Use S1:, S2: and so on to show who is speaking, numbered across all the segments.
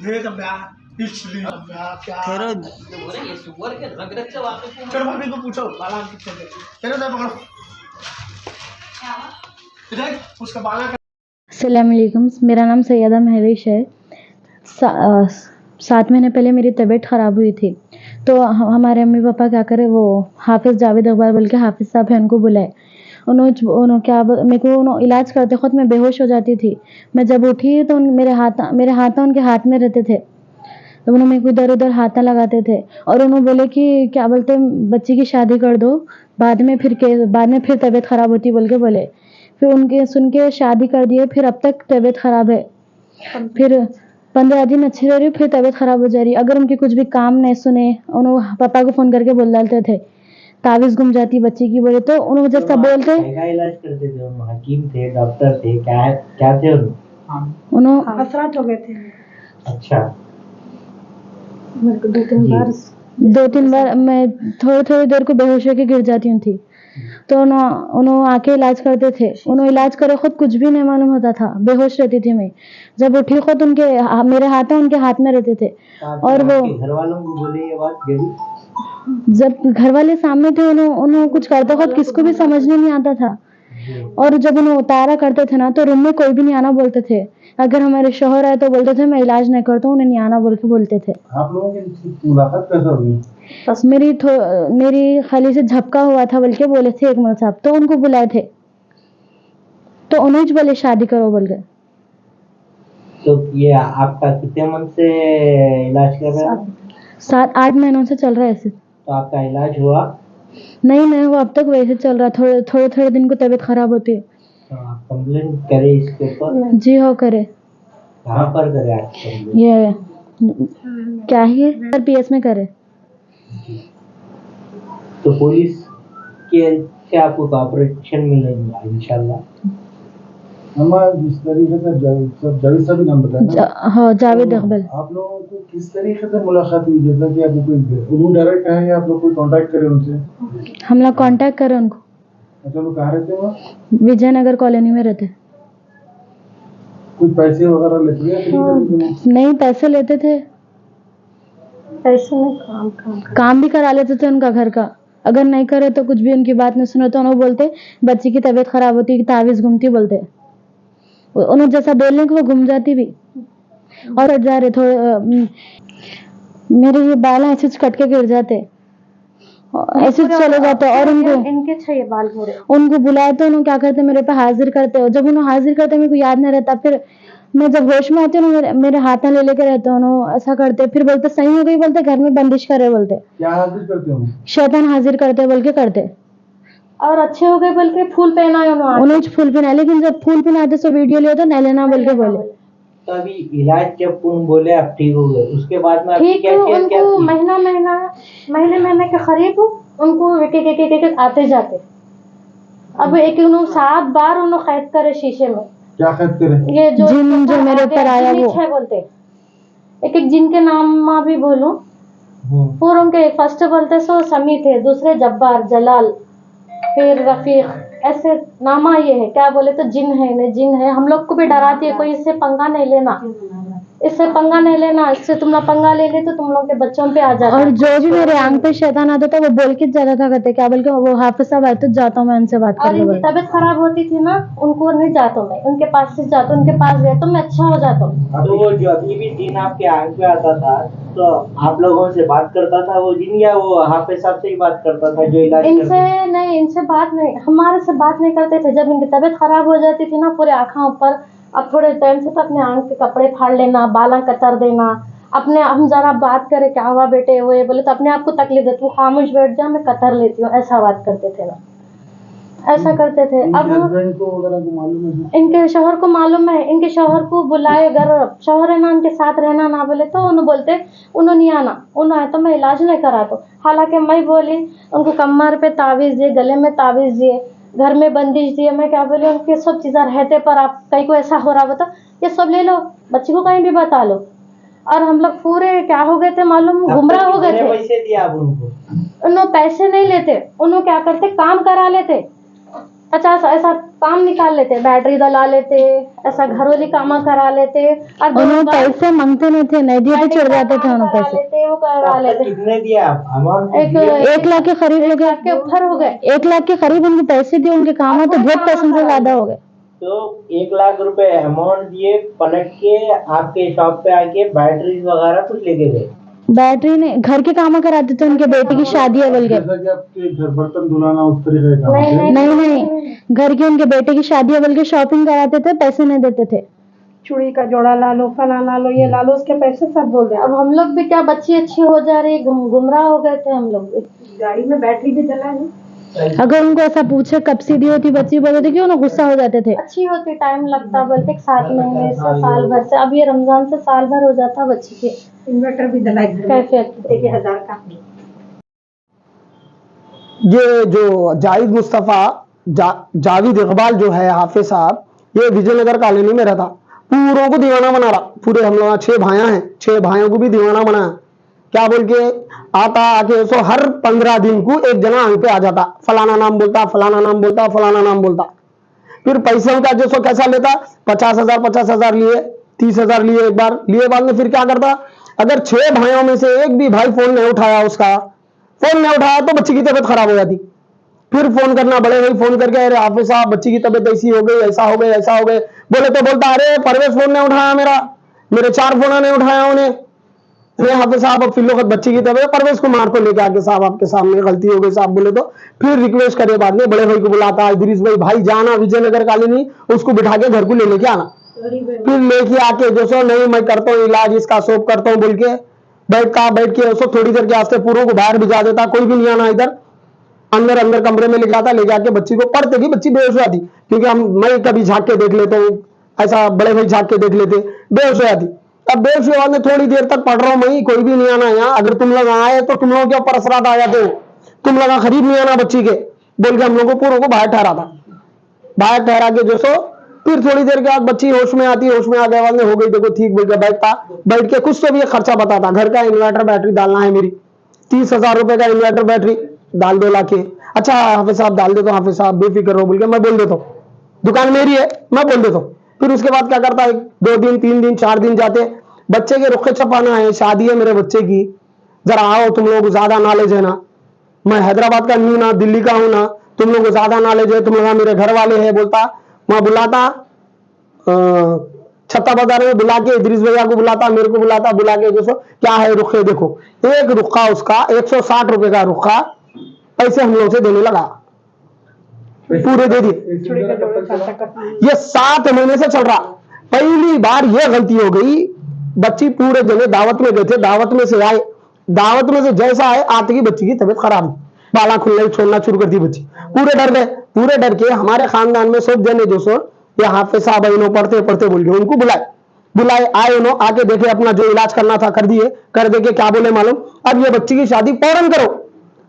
S1: ये तो ब्याह इसलिए ब्याह क्या ये सुअर के रग रग से वापस चलो भाभी को पूछो बाला कितने थे चलो ना पकड़ो इधर उसका बाला।
S2: अस्सलाम वालेकुम, मेरा नाम सैयदा महविश है। 7 महीने पहले मेरी तबीयत ख़राब हुई थी, तो हमारे अम्मी पापा क्या करे, वो हाफिज़ जावेद अकबर बोल के हाफिज़ साहब हैं, उनको बुलाए। उन्होंने क्या मेरे को इलाज करते खुद मैं बेहोश हो जाती थी। मैं जब उठी तो मेरे हाथ उनके हाथ में रहते थे, तो उन्होंने मेरे को इधर उधर हाथ लगाते थे और उन्होंने बोले कि क्या बोलते बच्ची की शादी कर दो, बाद में फिर तबीयत ख़राब होती बोल के बोले। फिर उनके सुन के शादी कर दिए, फिर अब तक तबीयत ख़राब है। फिर 15 दिन अच्छी रह रही, फिर तबीयत ख़राब हो जा रही। अगर उनके कुछ भी काम नहीं सुने, उन्होंने पापा को फ़ोन करके बोल डालते थे तावीज़ गुम जाती बच्ची की, बोले तो उन्होंने जैसा बोलते
S3: इलाज करते थे। हकीम थे, डॉक्टर थे, क्या थे
S2: उन्होंने
S4: असरात हो गए थे।
S3: अच्छा,
S4: मेरे को
S2: 2-3 बार मैं थोड़ी देर को बेहोश होकर गिर जाती थी, तो उन्होंने आके इलाज करते थे। उन्होंने इलाज करे खुद कुछ भी नहीं मालूम होता था, बेहोश रहती थी मैं। जब उठी खुद मेरे हाथ उनके हाथ में रहते थे। और वो
S3: घर वालों को बोले ये बात
S2: जब घर वाले सामने थे, उन्होंने कुछ करते खुद किसको भी समझने नहीं आता था। और जब उन्हें उतारा करते थे ना, तो रूम में कोई भी नहीं आना बोलते थे। अगर हमारे शौहर आए तो बोलते थे मैं इलाज नहीं करता हूँ, उन्हें नहीं आना बोल के बोलते थे।
S5: आप लोगों की मुलाकात कैसे हुई?
S2: बस मेरी खाली से झपका हुआ था बोल के बोले थे एक मौलवी साहब, तो उनको बुलाए थे, तो उन्हें बोले शादी करो बोल के।
S3: तो ये आपका कितने मन से इलाज कर रहे हैं?
S2: 7-8 महीनों से चल रहा है ऐसे।
S3: तो आपका इलाज हुआ?
S2: नहीं वो अब तक वैसे चल रहा। थोड़े दिन को तबीयत खराब होती है।
S3: तो आप कंप्लेंट करे इसके ऊपर?
S2: जी हो करे।
S3: कहाँ पर करे आप कंप्लेंट?
S2: ये क्या है RPS में करे।
S3: तो पुलिस के से आपको कॉपरेशन मिलेगा इंशाल्लाह।
S5: हमारा जिस तरीके से जावेद साहब नाम बताया,
S2: हाँ जावेद अकबर।
S5: आप लोगों को किस तरीके से मुलाकात हुई? जैसा कि आपको कोई डायरेक्ट कहे या आप लोग कोई कांटेक्ट करें उनसे?
S2: हम लोग कांटेक्ट करें उनको।
S5: अच्छा, वो कहाँ रहते हैं?
S2: विजयनगर कॉलोनी में रहते।
S5: कुछ पैसे वगैरह लेते हैं?
S2: नहीं पैसे लेते थे,
S4: पैसे में
S2: काम भी करा लेते थे उनका घर का। अगर नहीं करे तो कुछ भी उनकी बात नहीं सुने तो उन्होंने बोलते बच्ची की तबीयत खराब होती है, तावीज़ घूमती बोलते। उन्होंने जैसा बोलने को वो घूम जाती भी। और जा रहे थोड़े मेरे ये बाल ऐसे कट के गिर जाते, ऐसे चले जाते। और
S4: इनके 6 बाल पूरे
S2: उनको बुलाए तो उन्होंने क्या करते, मेरे पे हाजिर करते। जब उन्होंने हाजिर करते मेरे को याद नहीं रहता, फिर मैं जब होश में आती हूँ मेरे हाथ में ले लेके रहते उन्होंने ऐसा करते। फिर बोलते सही हो गई बोलते, घर में बंदिश करे बोलते।
S5: क्या हाजिर करते हो?
S2: शैतान हाजिर करते बोल के करते।
S4: और अच्छे हो गए बोल के फूल पहनाए
S2: उन्होंने फूल पहनाए, लेकिन जब फूल पहनाते तो वीडियो लिया तो नहीं लेना बोल के बोले।
S3: तो अभी इलाज जब उन बोले आप ठीक हो गए, उसके बाद में
S4: ठीक है उनको महीने के करीब उनको एक आते जाते। अब एक 7 बार उन्होंने कैद करे शीशे में।
S5: क्या कैद करे?
S4: ये जो
S2: मेरे ऊपर आया वो
S4: बोलते एक जिनके नाम भी बोलूं। और उनके फर्स्ट बोलते सो समी थे, दूसरे जब्बार, जलाल, फिर रफीक, ऐसे नामा ये है। क्या बोले तो जिन है। हम लोग को भी डराती है, कोई इससे पंगा नहीं लेना, इससे तुम लोग पंगा ले ले तो तुम लोग के बच्चों पे आ जाता।
S2: और जो भी मेरे आंख पे शैतान आता था वो बोल के जाता था, कहते क्या बोल के वो हाफिज साहब आए तो जाता हूँ मैं उनसे बात
S4: और
S2: करके।
S4: इनकी तबीयत खराब होती थी ना, उनको नहीं जाता मैं, उनके पास से जाता, उनके पास गया तो मैं अच्छा हो जाता हूँ।
S3: तो वो जो अभी भी जिन आपके आंख पे आता था तो आप लोगों से बात करता था वो जिन, या वो हाफिज साहब से ही बात करता था जो इलाज
S4: इनसे बात नहीं, हमारे से बात नहीं करते थे। जब इनकी तबीयत खराब हो जाती थी ना, पूरे आँखों ऊपर, अब थोड़े टाइम से तो अपने आंख के कपड़े फाड़ लेना, बाला कतर देना, अपने हम जरा बात करें क्या हुआ बेटे वो ये बोले तो अपने आप को तकलीफ देती, वो खामोश बैठ जा मैं कतर लेती हूँ, ऐसा बात करते थे ना, ऐसा करते थे। अब इनके शौहर को मालूम है, इनके शौहर को बुलाए, अगर शौहर है ना उनके साथ रहना ना बोले तो उन्होंने बोलते उन्होंने नहीं आना, उन्होंने आया तो मैं इलाज नहीं करा तो। हालांकि मैं बोली उनको कमर पे तावीज़ दिए, गले में तावीज़ दिए, घर में बंदिश दिए। मैं क्या बोली उनके सब चीज़ें रहते पर आप कहीं को ऐसा हो रहा बता ये सब ले लो, बच्ची को कहीं भी बता लो। और हम लोग पूरे क्या हो गए थे मालूम, गुमराह हो गए थे।
S3: पैसे दिया आप उनको?
S4: उन्होंने पैसे नहीं लेते, उन्होंने क्या करते काम करा लेते। 50 ऐसा काम निकाल लेते, बैटरी डला लेते, ऐसा घरेलू काम करा लेते, और
S2: उन्होंने पैसे मांगते नहीं थे, नहीं दिए तो चिढ़ जाते थे उन्होंने
S4: करा
S2: पैसे।
S4: लेते, वो करा
S3: अब तक
S4: लेते।
S3: कितने दिया अमाउंट?
S2: 1 लाख के करीब हो गए,
S4: के ऊपर हो गए।
S2: 1 लाख के करीब उनको पैसे दिए, उनके काम हो तो बहुत पैसों से ज्यादा हो गए।
S3: तो 1 लाख रुपए अमाउंट दिए, पलट के आपके शॉप पे आके बैटरीज वगैरह कुछ लेके गए?
S2: बैटरी ने घर के काम कराते थे, उनके बेटे की शादी है बोल के।
S5: जैसा कि आपके घर बर्तन धुलाना उस तरीके का काम है।
S2: नहीं, घर के उनके बेटे की शादी है बोल के शॉपिंग कराते थे, पैसे नहीं देते थे।
S4: चूड़ी का जोड़ा ला लो, फला ला लो, ये ला लो, उसके पैसे सब बोल दे। अब हम लोग भी क्या, बच्ची अच्छी हो जा रही, गुमराह हो गए थे हम लोग भी। गाड़ी में बैटरी भी जला है।
S2: अगर उनको ऐसा पूछे कब सीधी होती बच्ची, बोलते थे क्यों ना, गुस्सा हो जाते थे।
S4: अच्छी होती, टाइम लगता, बोलते 7 महीने से, साल भर से। अब ये रमजान से साल भर हो जाता बच्ची के। इन्वर्टर भी जला कैफियत 1000 का।
S1: ये जो जाहिद मुस्तफ़ा जावेद इकबाल जो है हाफिज साहब, ये विजयनगर कॉलोनी में रहता, पूरों को दीवाना बना रहा। पूरे हम लोग 6 भाइयां हैं, 6 भाइयों को भी दीवाना बनाया। क्या बोल के आता, आके सो हर 15 दिन को एक जना आंग पे आ जाता, फलाना नाम बोलता, फलाना नाम बोलता, फलाना नाम बोलता। फिर पैसों का जो सो कैसा लेता, 50,000 लिए, 30,000 लिए, एक बार लिए। बाद में फिर क्या करता, अगर 6 भाइयों में से एक भी भाई फोन नहीं उठाया, उसका फोन नहीं उठाया तो बच्ची की तबीयत खराब हो जाती। फिर फोन करना, बड़े भाई फोन करके, अरे हाफिज साहब बच्ची की तबीयत ऐसी हो गई, ऐसा हो गई, ऐसा हो गए। बोले तो बोलता, अरे परवेश फोन नहीं उठाया मेरे 4 फोन नहीं उठाया उन्हें। अरे हाफिज साहब अब फिर लोग बच्ची की तबीयत, परवेश को मार को लेके आके, साहब आपके सामने गलती हो गई साहब। बोले तो फिर रिक्वेस्ट करे, बाद में बड़े भाई को बुलाता, इदरीस भाई जाना विजयनगर कॉलोनी, उसको बिठा के घर को ले लेके आना। फिर लेके आके जो सो, नहीं मैं करता हूँ इलाज इसका, सोप करता हूँ बोल के बैठ के उसको थोड़ी देर के वास्ते पूरों को बाहर भिजा देता, कोई भी नहीं आना इधर। अंदर कमरे में ले जाता, ले जाके बच्ची को पढ़ते कि बच्ची बेहोश हो जाती, क्योंकि मैं कभी झांक के देख लेता हूँ, ऐसा बड़े भाई झांक के देख लेते, बेहोश हो जाती। अब बेहोश के बाद में थोड़ी देर तक पढ़ रहा हूँ मैं, कोई भी नहीं आना यहाँ। अगर तुम लोग आए तो तुम लोगों के ऊपर असरात आ जाते हो, तुम लोग खरीद नहीं आना बच्ची के, बोल के हम लोग को पूरों को बाहर ठहरा था। बाहर ठहरा के जो सो, फिर थोड़ी देर के बाद बच्ची होश में आती, होश में आ गए, हो गई देखो ठीक, बोल के बैठ के कुछ तो भी खर्चा बताता, घर का इन्वर्टर बैटरी डालना है मेरी, 30,000 रुपए का इन्वर्टर बैटरी डाल दो लाके। अच्छा हाफिज साहब डाल दे, तो हाफिज साहब बेफिक्र हो बोल के मैं बोल देता हूँ, दुकान मेरी है, मैं बोल देता हूँ। फिर उसके बाद क्या करता है, 2 दिन 3 दिन 4 दिन जाते, बच्चे के रुखे छपाना है, शादी है मेरे बच्चे की, जरा आओ तुम लोग, ज्यादा नॉलेज है ना, मैं हैदराबाद का नहीं हूं ना, दिल्ली का हूं ना, तुम लोग को ज्यादा नॉलेज है, तुम लोग मेरे घर वाले हैं। बोलता, मैं बुलाता छत्ता बाजार में, बुला के इदरीस भैया को बुलाता, मेरे को बुलाता, बुला के जो क्या है रुखे देखो, एक रुखा उसका 160 रुपए का रुखा पैसे हम लोग से देने लगा, पूरे दे दिए। ये 7 महीने से चल रहा। पहली बार ये गलती हो गई, बच्ची पूरे जने दावत में गए थे, दावत में से आए, दावत में से जैसा आए आते की बच्ची की तबीयत खराब, बाला खुलना छोड़ना शुरू कर दी बच्ची। पूरे डर गए, पूरे डर के हमारे खानदान में सब जने जो सो ये हाफिज साहब इन्हों पढ़ते बोल के उनको बुलाए आए, उन्हों आके देखे, अपना जो इलाज करना था कर दिए, कर दे के क्या बोले मालूम, अब ये बच्ची की शादी फौरन करो,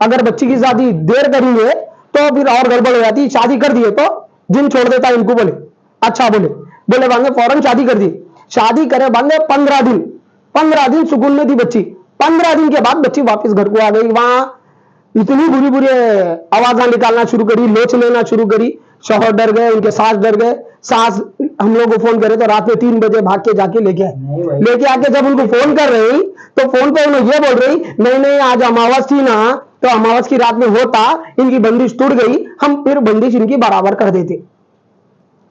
S1: अगर बच्ची की शादी देर करेंगे तो फिर और गड़बड़ हो जाती, शादी कर दिए तो जिन छोड़ देता इनको। बोले अच्छा, बोले बांगे फौरन शादी कर दी। शादी करे बांगे 15 दिन सुकून में थी बच्ची। 15 दिन के बाद बच्ची वापस घर को आ गई। वहां इतनी बुरी आवाजा निकालना शुरू करी, लोच लेना शुरू करी, शौहर डर गए, उनके सास डर गए। सास हम लोग को फोन करे तो रात में 3 बजे भाग के जाके लेके आए। लेके आके जब उनको फोन कर रही तो फोन पे उन्होंने ये बोल रही, नहीं आज अमावस थी ना, तो अमावस की रात में होता, इनकी बंदिश टूट गई, हम फिर बंदिश इनकी बराबर कर देते।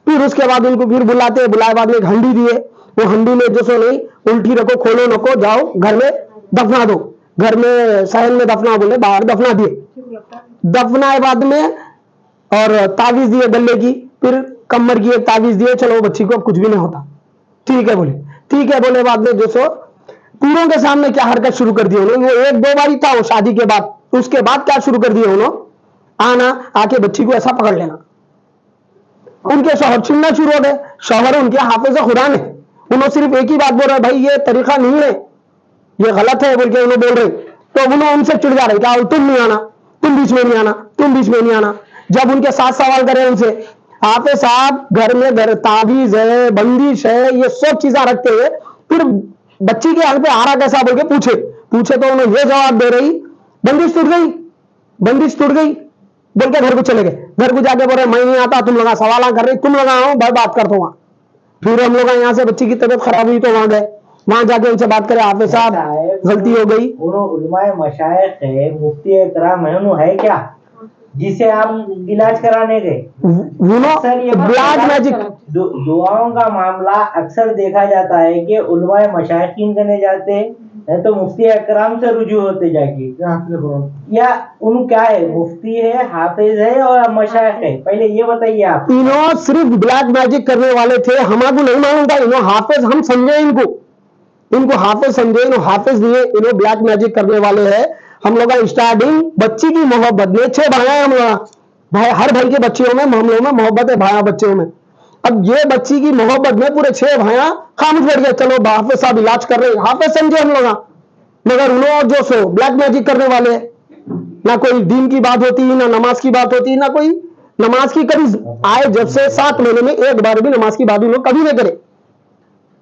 S1: फिर उसके बाद उनको फिर बुलाए बाद में एक हंडी दिए, वो हंडी में जो सो नहीं, उल्टी रखो, खोलो नको, जाओ घर में दफना दो, घर में सहन में दफना, बोले बाहर दफना दिए। दफनाए बाद में और तावीज दिए गले की, फिर कमर की एक तावीज दिए, चलो बच्ची को कुछ भी नहीं होता, ठीक है बोले बाद में जो सो पूरों के सामने क्या हरकत शुरू कर दी उन्होंने। वो 1-2 बार ही था वो शादी के बाद, उसके बाद क्या शुरू कर दिया उन्होंने, आके बच्ची को ऐसा पकड़ लेना। उनके शौहर चिल्लाना शुरू हो गए, शौहर उनके हाफिज खुदा ने, उन्होंने सिर्फ एक ही बात बोल रहे, भाई ये तरीका नहीं है, ये गलत है बोल के उन्होंने बोल रहे, तो उन्होंने उनसे चिढ़ जा रहे, क्या तुम नहीं आना, तुम बीच में नहीं आना, तुम बीच में नहीं आना। जब उनके साथ सवाल करे उनसे, हाफिज साहब घर में ताबीज है, बंदिश है, ये सब चीजें रखते हैं, फिर बच्ची के आंख पे आ रहा कैसा बोल के पूछे तो उन्होंने ये जवाब दे रही, बंदिश टूट गई, बोल के घर को चले गए। घर को जाके बोल रहे मैं नहीं आता, तुम लोग सवाल कर रहे, तुम लोग आओ भाई बात करता हूँ वहां। फिर हम लोग यहाँ से बच्ची की तबीयत खराब हुई तो वहां गए, वहां जाके उनसे बात करें, हाफिज साहब गलती हो गई।
S3: उलमाए मशाइख है, मुफ्ती इकराम है, उन्होंने है क्या जिसे आप इलाज कराने गए? अक्सर ये
S1: ब्लैक मैजिक
S3: दुआओं का मामला अक्सर देखा जाता है कि उलमाए मशाइखीन करने जाते हैं तो मुफ्ती इकराम से रुजू होते जाके, या उन क्या है, मुफ्ती है, हाफिज है और मशाइख है? पहले ये बताइए आप।
S1: इन्हों सिर्फ ब्लैक मैजिक करने वाले थे, हमारे नहीं मालूम था। इन्हों हाफिज हम समझे, इनको हाफिज समझे, इन्हों हाफिज नहीं है, इन्हों ब्लैक मैजिक करने वाले हैं। हम लोग स्टार्टिंग बच्ची की मोहब्बत में 6 भाई हैं हम लोग, भाई हर भाई के बच्चियों में हम लोगों में मोहब्बत है, भाई बच्चियों में। अब ये बच्ची की मोहब्बत में पूरे 6 भाइयां खामोश बैठ गए, चलो हाफिज साहब इलाज कर रहे हैं, हाफिज समझे हम लोग। मगर उन्होंने जो सो ब्लैक मैजिक करने वाले, ना कोई दीन की बात होती, ना नमाज की बात होती, ना कोई नमाज की कभी आए जब से 7 महीने में एक बार भी नमाज की बात उन्होंने कभी नहीं करे।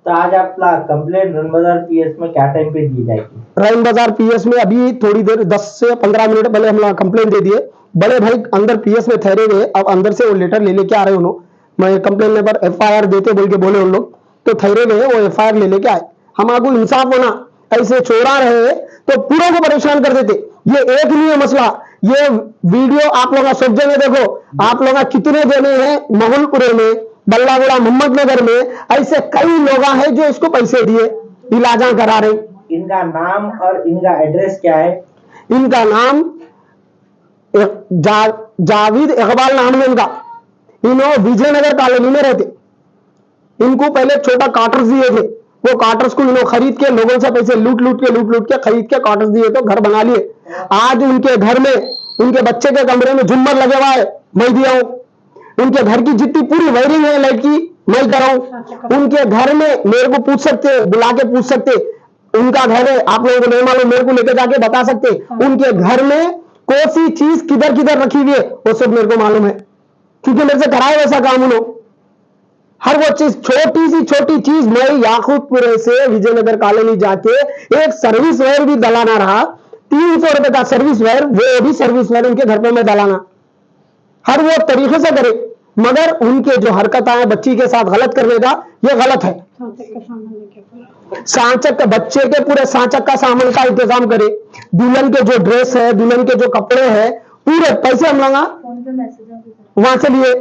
S3: तो आज आपका कंप्लेंट रन बाजार पीएस में क्या टाइम पे दी जाएगी?
S1: रैन बाजार पीएस में अभी थोड़ी देर 10 से 15 मिनट पहले हम लोग कंप्लेंट दे दिए। बड़े भाई अंदर पीएस में ठहरे हुए, अब अंदर से वो लेटर ले लेके आ रहे उन्होंने, मैं कंप्लेंट लेकर एफआईआर देते बोल के बोले उन लोग, तो ठहरे हुए वो एफआईआर ले लेके आए। हमारे इंसाफ होना, ऐसे चोरा रहे तो पूरा को परेशान कर देते। ये एक नहीं है मसला, ये वीडियो आप लोग सब जगह देखो, आप लोग कितने जने हैं मोहनपुरे में, बल्लागुड़ा, मोहम्मद नगर में, ऐसे कई लोग हैं जो इसको पैसे दिए इलाजा करा रहे।
S3: इनका नाम और इनका एड्रेस क्या है?
S1: इनका नाम जावेद इकबाल नाम है इनका। इन्हों विजयनगर कॉलोनी में रहते। इनको पहले छोटा क्वार्टर्स दिए थे, वो क्वार्टर्स को इन्होंने खरीद के लोगों से पैसे लूट के खरीद के क्वार्टर्स दिए तो घर बना लिए। आज उनके घर में, उनके बच्चे के कमरे में झुम्मर लगे हुआ है, मैं दिया हूं। उनके घर की जितनी पूरी वायरिंग है लाइट की, मैं कराऊं। उनके घर में मेरे को पूछ सकते, बुला के पूछ सकते, उनका घर है, आप लोगों को नहीं मालूम, मेरे को लेके जाके बता सकते उनके घर में कौन सी चीज किधर किधर रखी हुई है, वो सब मेरे को मालूम है, क्योंकि मेरे से कराए वैसा काम उन्होंने। हर वो चीज, छोटी सी छोटी चीज, मैं याकूबपुरे से विजयनगर कॉलोनी जाके एक सर्विस वेयर भी दलाना रहा, 300 रुपए का सर्विस वेयर, वो भी सर्विस वेयर उनके घर पे मैं दलाना, हर वो तरीके से करे। मगर उनके जो हरकत है बच्ची के साथ गलत करने का, ये गलत है। सांचक बच्चे के पूरे सांचक का सामान का इंतजाम करे, दुल्हन के जो ड्रेस है, दुल्हन के जो कपड़े हैं, पूरे पैसे हम लोग वहां से लिए।